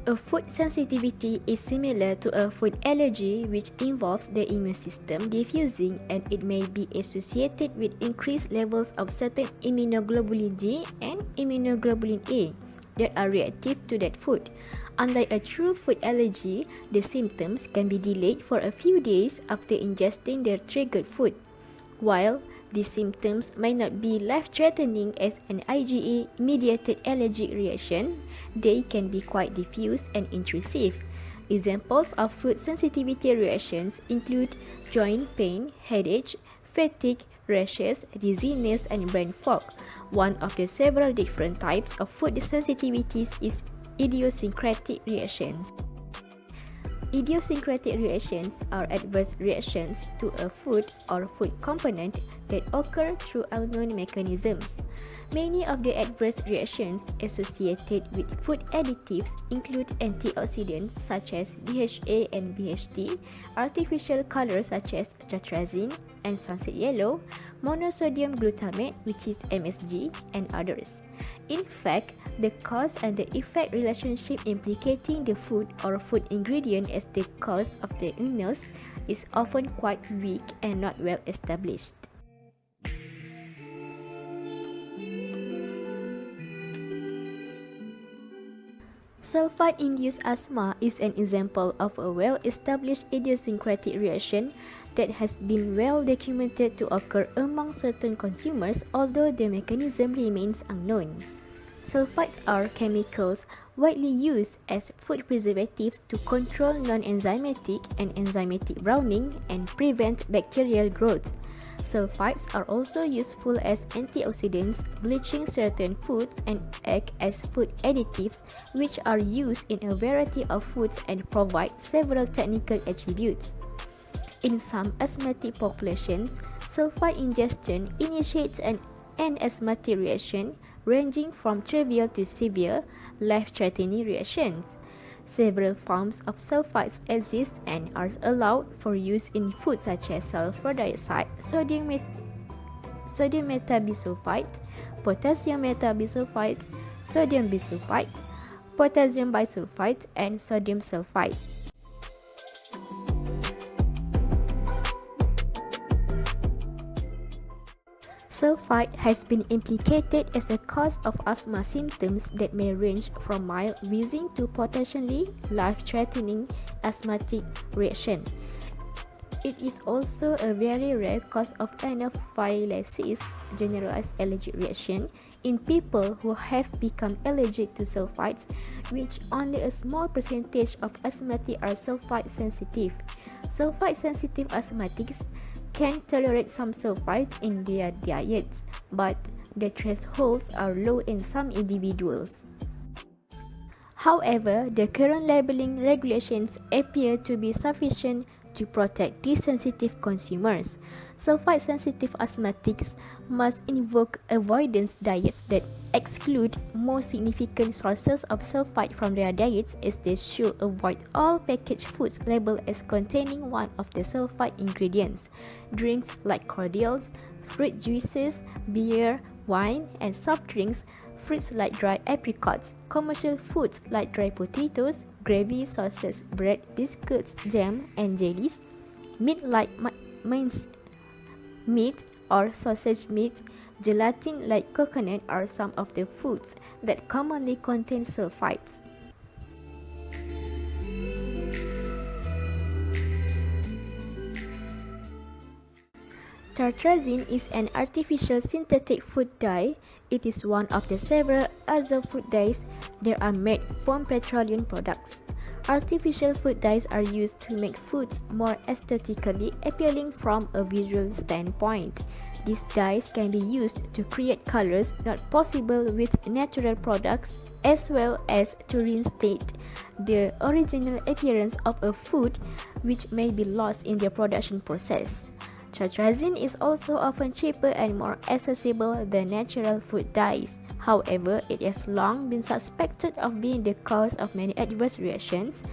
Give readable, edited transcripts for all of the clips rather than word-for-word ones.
A food sensitivity is similar to a food allergy, which involves the immune system diffusing, and it may be associated with increased levels of certain immunoglobulin G and immunoglobulin A that are reactive to that food. Unlike a true food allergy, the symptoms can be delayed for a few days after ingesting the triggered food. While these symptoms may not be life-threatening as an IgE-mediated allergic reaction, they can be quite diffuse and intrusive. Examples of food sensitivity reactions include joint pain, headache, fatigue, rashes, dizziness, and brain fog. One of the several different types of food sensitivities is idiosyncratic reactions. Idiosyncratic reactions are adverse reactions to a food or food component that occur through unknown mechanisms. Many of the adverse reactions associated with food additives include antioxidants such as DHA and BHT, artificial colors such as atrazine and sunset yellow, monosodium glutamate, which is MSG, and others. In fact, the cause and the effect relationship implicating the food or food ingredient as the cause of the illness is often quite weak and not well established. Sulfite-induced asthma is an example of a well-established idiosyncratic reaction that has been well documented to occur among certain consumers, although the mechanism remains unknown. Sulfites are chemicals widely used as food preservatives to control non-enzymatic and enzymatic browning and prevent bacterial growth. Sulfites are also useful as antioxidants, bleaching certain foods, and act as food additives, which are used in a variety of foods and provide several technical attributes. In some asthmatic populations, sulfite ingestion initiates an asthmatic reaction ranging from trivial to severe, life-threatening reactions. Several forms of sulfites exist and are allowed for use in foods such as sulfur dioxide, sodium metabisulfite, potassium metabisulfite, sodium bisulfite, potassium bisulfite, and sodium sulfite. Sulfite has been implicated as a cause of asthma symptoms that may range from mild wheezing to potentially life-threatening asthmatic reaction. It is also a very rare cause of anaphylaxis, generalized allergic reaction, in people who have become allergic to sulfites, which only a small percentage of asthmatics are sulfite sensitive. Sulfite-sensitive asthmatics can tolerate some sulfite in their diets, but the thresholds are low in some individuals. However, the current labeling regulations appear to be sufficient to protect these sensitive consumers. Sulfite-sensitive asthmatics must invoke avoidance diets that exclude most significant sources of sulfite from their diets, as they should avoid all packaged foods labeled as containing one of the sulfite ingredients. Drinks like cordials, fruit juices, beer, wine, and soft drinks, fruits like dried apricots, commercial foods like dry potatoes, gravy, sauces, bread, biscuits, jam, and jellies, meat like minced meat or sausage meat, gelatin like coconut are some of the foods that commonly contain sulfites. Tartrazine is an artificial synthetic food dye. It is one of the several other food dyes that are made from petroleum products. Artificial food dyes are used to make foods more aesthetically appealing from a visual standpoint. These dyes can be used to create colors not possible with natural products, as well as to reinstate the original appearance of a food which may be lost in the production process. Tartrazine is also often cheaper and more accessible than natural food dyes. However, it has long been suspected of being the cause of many adverse reactions.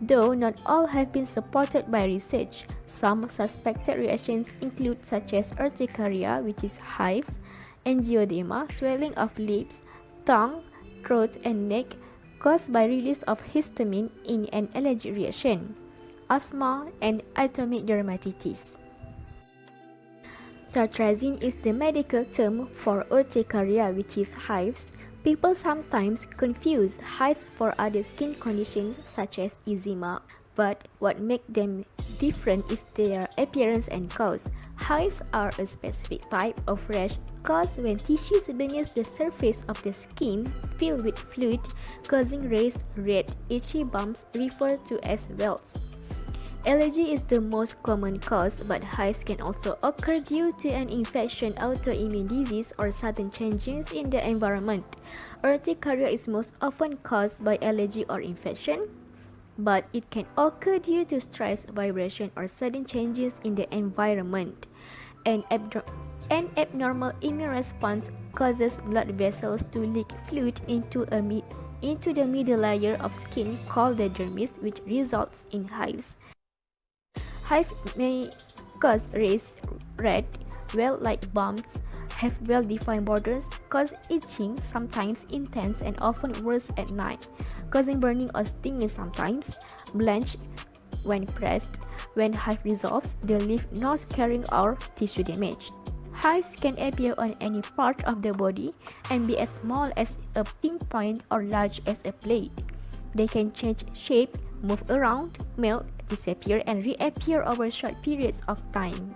Though not all have been supported by research, some suspected reactions include such as urticaria, which is hives, angioedema, swelling of lips, tongue, throat and neck, caused by release of histamine in an allergic reaction, asthma, and atopic dermatitis. Tartrazine is the medical term for urticaria, which is hives. People sometimes confuse hives for other skin conditions such as eczema, but what makes them different is their appearance and cause. Hives are a specific type of rash caused when tissues beneath the surface of the skin fill with fluid, causing raised, red, itchy bumps referred to as welts. Allergy is the most common cause, but hives can also occur due to an infection, autoimmune disease, or sudden changes in the environment. Urticaria is most often caused by allergy or infection, but it can occur due to stress, vibration, or sudden changes in the environment. An abnormal immune response causes blood vessels to leak fluid into the middle layer of skin called the dermis, which results in hives. Hives may cause raised, red, well-like bumps, have well-defined borders, cause itching, sometimes intense and often worse at night, causing burning or stinging sometimes, blanch when pressed. When hive resolves, they leave no scarring or tissue damage. Hives can appear on any part of the body and be as small as a pinpoint or large as a blade. They can change shape, move around, melt, disappear, and reappear over short periods of time.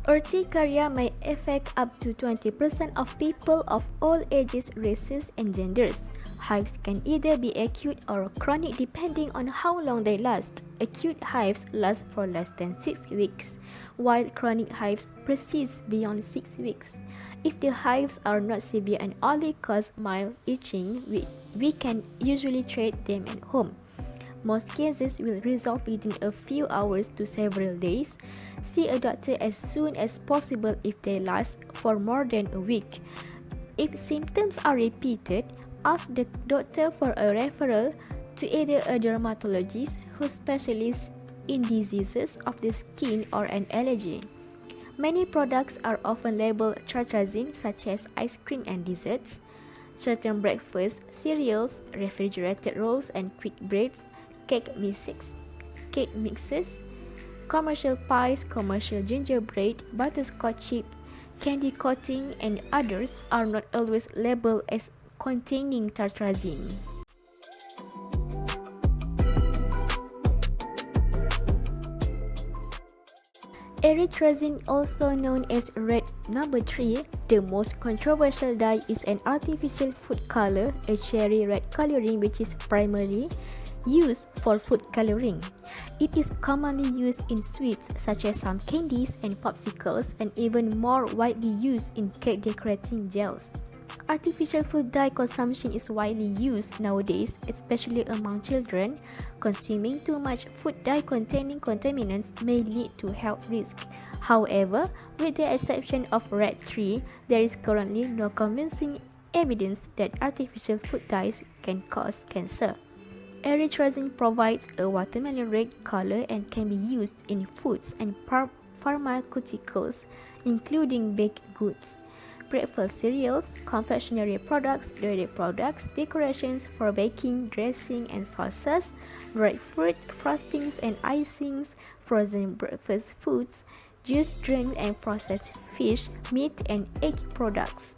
Urticaria may affect up to 20% of people of all ages, races, and genders. Hives can either be acute or chronic depending on how long they last. Acute hives last for less than 6 weeks, while chronic hives persist beyond 6 weeks. If the hives are not severe and only cause mild itching, we can usually treat them at home. Most cases will resolve within a few hours to several days. See a doctor as soon as possible if they last for more than a week. If symptoms are repeated, ask the doctor for a referral to either a dermatologist who specializes in diseases of the skin or an allergy. Many products are often labeled tartrazine, such as ice cream and desserts, certain breakfast cereals, refrigerated rolls and quick breads, cake mixes, commercial pies, commercial gingerbread, butterscotch chip, candy coating, and others are not always labeled as containing tartrazine. Erythrozine, also known as red number 3, the most controversial dye, is an artificial food color, a cherry red coloring which is primarily used for food coloring. It is commonly used in sweets such as some candies and popsicles, and even more widely used in cake decorating gels. Artificial food dye consumption is widely used nowadays, especially among children. Consuming too much food dye containing contaminants may lead to health risks. However, with the exception of red 3, there is currently no convincing evidence that artificial food dyes can cause cancer. Erythrozine provides a watermelon red color and can be used in foods and pharmaceuticals, including baked goods, breakfast cereals, confectionery products, dairy products, decorations for baking, dressing and sauces, dried fruit, frostings and icings, frozen breakfast foods, juice drinks and processed fish, meat and egg products.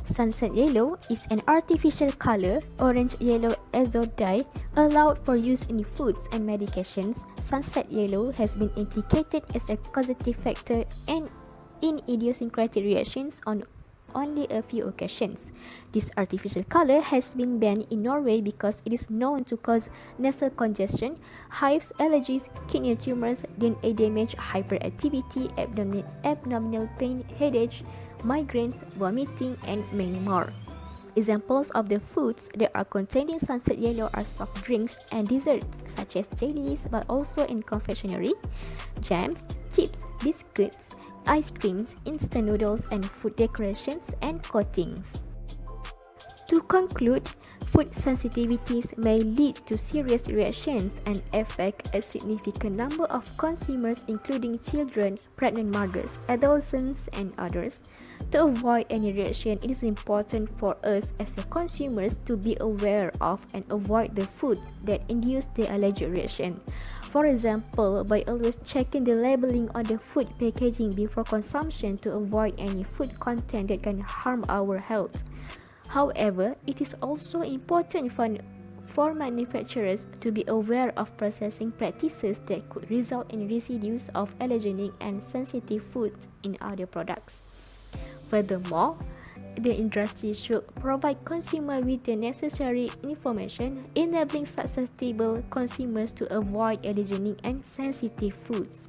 Sunset yellow is an artificial color, orange-yellow azo dye, allowed for use in foods and medications. Sunset yellow has been implicated as a causative factor in idiosyncratic reactions on only a few occasions. This artificial color has been banned in Norway because it is known to cause nasal congestion, hives, allergies, kidney tumors, DNA damage, hyperactivity, abdominal pain, headache, migraines, vomiting, and many more. Examples of the foods that are contained in sunset yellow are soft drinks and desserts such as jellies, but also in confectionery, jams, chips, biscuits, ice creams, instant noodles, and food decorations and coatings. To conclude, Food sensitivities may lead to serious reactions and affect a significant number of consumers, including children, pregnant mothers, adolescents, and others. To avoid any reaction, it is important for us as consumers to be aware of and avoid the foods that induce the allergic reaction. For example, by always checking the labeling on the food packaging before consumption to avoid any food content that can harm our health. However, it is also important for manufacturers to be aware of processing practices that could result in residues of allergenic and sensitive foods in other products. Furthermore, the industry should provide consumers with the necessary information, enabling susceptible consumers to avoid allergenic and sensitive foods.